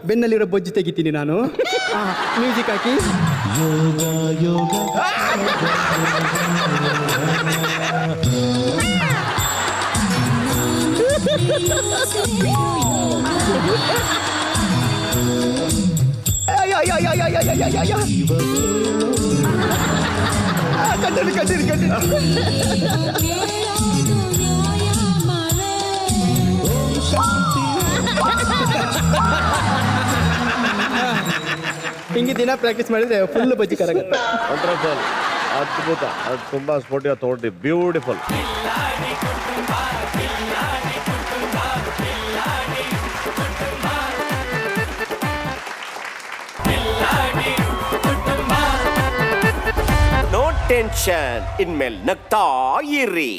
ಬೆನ್ನಲ್ಲಿರೋ ಬೊಜ್ಜು ತೆಗಿತೀನಿ ನಾನು. ಮ್ಯೂಸಿಕ್ ಹಾಕಿ. ಕಂಟಿನ್ಯೂ. ಹಿಂಗೆ ದಿನ ಪ್ರಾಕ್ಟೀಸ್ ಮಾಡಿದ್ರೆ ಫುಲ್ ಬಜ್ಜಿ ಕರಗುತ್ತೆ. ವಂಡರ್ಫುಲ್, ಅದ್ಭುತ, ಅದು ತುಂಬಾ ಸ್ಪೋರ್ಟಿವ್ ತಗೊಂಡು ಬ್ಯೂಟಿಫುಲ್. ನೋ ಟೆನ್ಷನ್, ಇನ್ಮೇಲೆ ನಗ್ತಾ ಇರಿ.